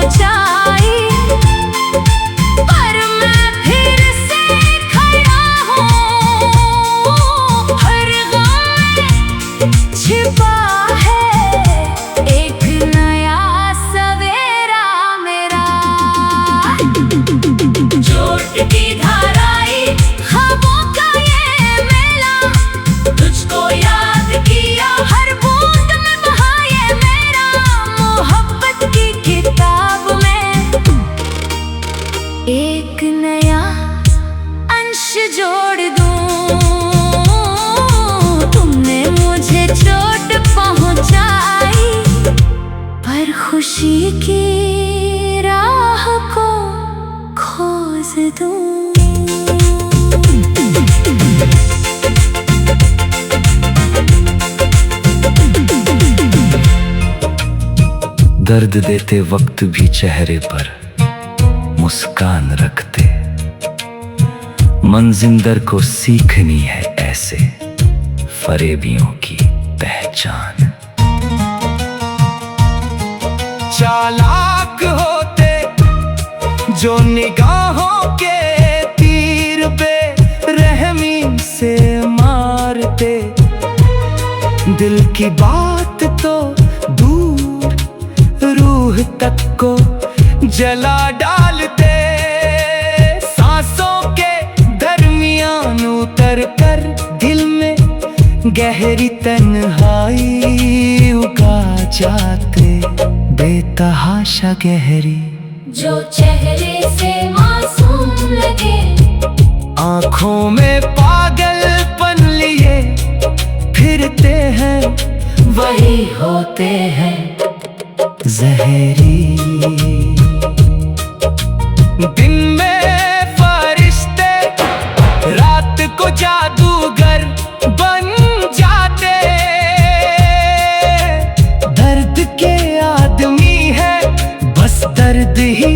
पहुंचाई, पर मैं फिर से खड़ा हूँ। हर गम में छिपा है एक नया सवेरा मेरा। चोट की धाराई ख्वाबों का ये मेला, तुझको याद किया हर बूंद में बहा ये मेरा। मोहब्बत की किताब में एक नया अंश जोड़ दूं। तुमने मुझे चोट पहुंचाई, पर खुशी की राह को खोज दूं। दर्द देते वक्त भी चेहरे पर मुस्कान रखते, मंजिंदर को सीखनी है ऐसे फरेबियों की पहचान। चालाक होते जो निगाहों के तीर पे रहमी से मारते, दिल की बात तो दूर रूह तक को जला डालते। सांसों के दरमियान उतर कर दिल में गहरी तन्हाई उगा जाते, बेतहाशा गहरी। जो चेहरे से मासूम लगे, आँखों में पागलपन लिए फिरते हैं, वही होते हैं जहरी। दिन में फरिश्ते, रात को जादूगर बन जाते। दर्द के आदमी है, बस दर्द ही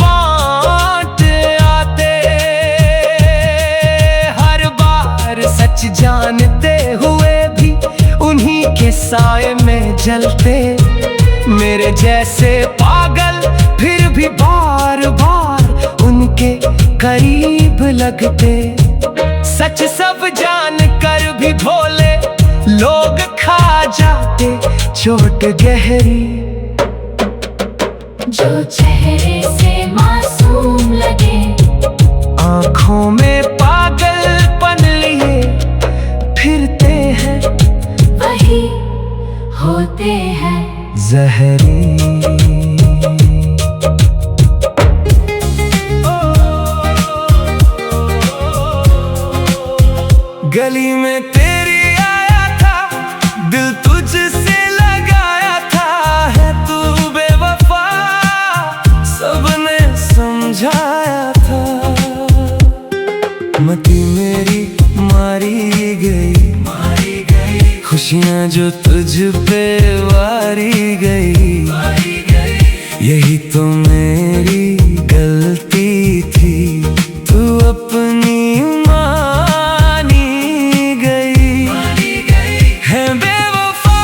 बांट आते। हर बार सच जानते हुए भी उन्हीं के साए में जलते। मेरे जैसे पागल फिर भी बार बार उनके करीब लगते। सच सब जान कर भी भोले लोग खा जाते चोट गहरी। जो चेहरे से मासूम लगे, आँखों में पागलपन लिए फिरते हैं, वही होते हैं जहरी। गली में तेरी आया था, दिल तुझसे लगाया था। है तू बेवफा, सबने समझाया था। मती मेरी मारी गई, खुशियाँ जो तुझ पे वारी गई। यही तो मेरी गलती थी, तू अपनी मानी गई। है बेवफा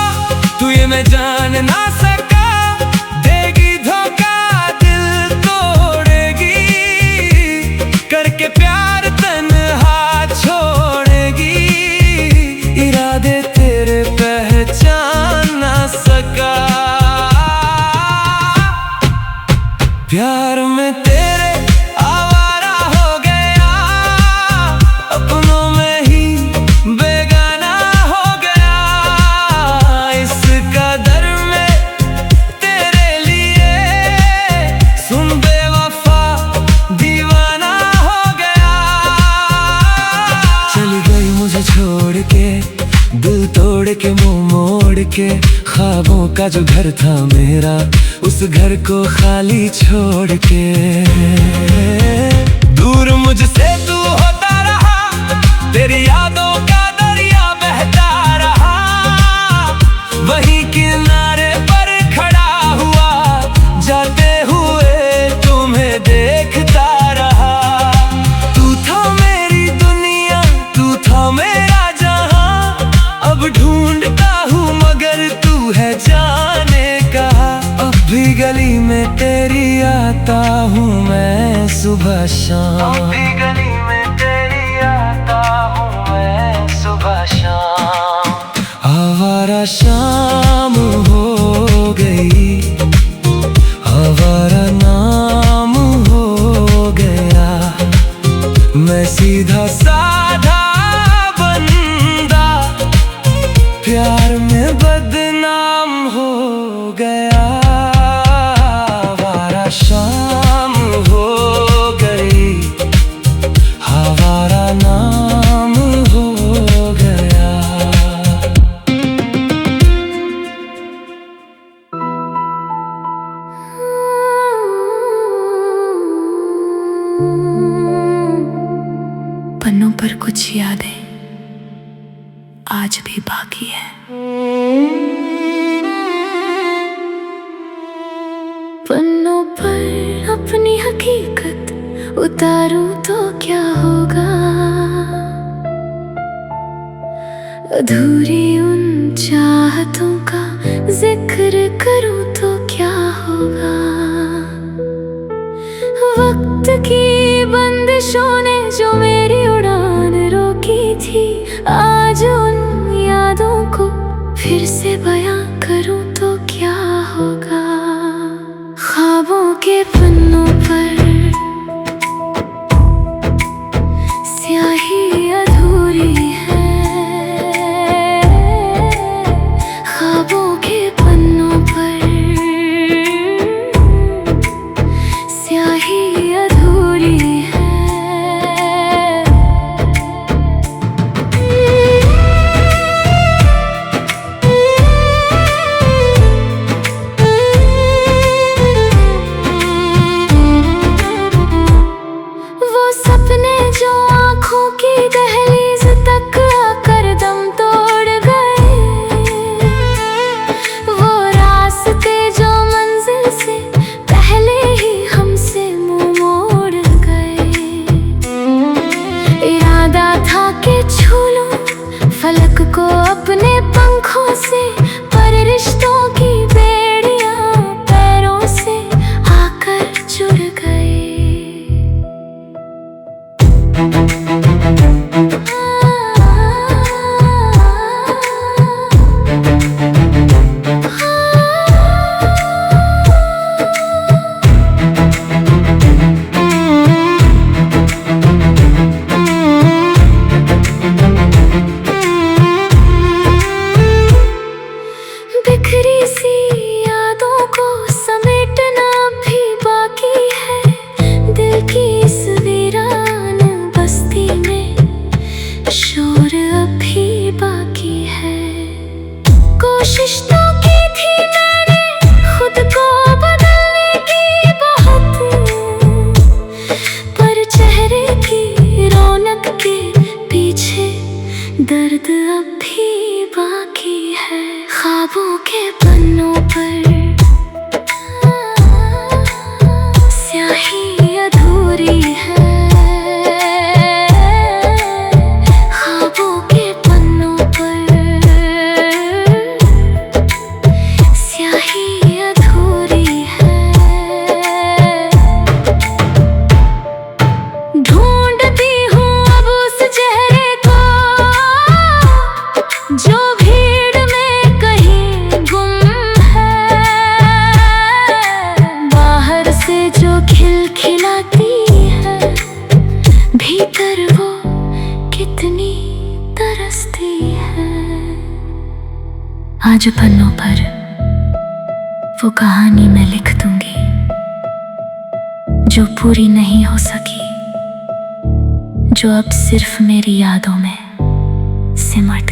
तू ये मैं जान ना सका, देगी धोखा दिल तोड़ेगी। करके प्यार तन्हा छोड़ेगी, इरादे तेरे पहचान ना सका। प्यार में तेरे आवारा हो गया, अपनों में ही बेगाना हो गया। इस कदर में तेरे लिए सुन बेवफा दीवाना हो गया। चली गई मुझे छोड़ के, दिल तोड़ के मुंह मोड़ के। ख्वाबों का जो घर था मेरा, उस घर को खाली छोड़ के। दूर मुझसे तू होता रहा, तेरी यादों का दरिया बहता रहा। वहीं किनारे पर खड़ा हुआ, जाते हुए तुम्हें देखता रहा। तू था मेरी दुनिया, तू था मेरा जहां। अब ढूंढता हूँ मगर तू है जाने कहाँ। अब भी गली में तेरी आता हूँ मैं सुबह शाम, भी गली में तेरी आता हूँ मैं सुबह शाम। आवारा शाम हो गई, आवारा नाम हो गया, मैं सीधा साधा बंदा प्यार में बदनाम हो गया। आवारा शाम हो गई, आवारा नाम हो गया। पन्नों पर कुछ यादें आज भी बाकी है। पन्नों पर अपनी हकीकत उतारूं तो क्या होगा, अधूरी उन चाहतों का जिक्र करूं तो क्या होगा। वक्त की बंदिशों ने जो मेरी उड़ान रोकी थी, आज उन यादों को फिर से बयां करूं तो क्या होगा। ख्वाबों के पन्नों पर स्याही अधूरी है, ख्वाबों के पन्नों पर स्याही अधूरी है। वो सपने जो आँखों की दहलीज तक आकर दम तोड़ गए, वो रास्ते जो मंजिल से पहले ही हमसे मुंह मोड़ गए। इरादा था कि छू लूं फलक को अपने पंखों से, पर रिश्तों की बेड़ियां पैरों से आकर जुड़ गए। बिखरी सी यादों को समेटना भी बाकी है, दिल की इस वीरान बस्ती में शोर अभी बाकी है। कोशिश तो की थी मैंने खुद को बदलने की बहुत, पर चेहरे की रौनक के पीछे दर्द अभी बाकी है। ख्वाबों के पन्नों पर स्याही अधूरी है, ख्वाबों के पन्नों पर स्याही अधूरी है। ढूंढती हूँ अब उस चेहरे को जो भीड़ में कहीं गुम है, बाहर से जो खिलखिलाती है, भीतर वो कितनी तरसती है। आज पन्नों पर वो कहानी मैं लिख दूंगी जो पूरी नहीं हो सकी, जो अब सिर्फ मेरी यादों में सिमट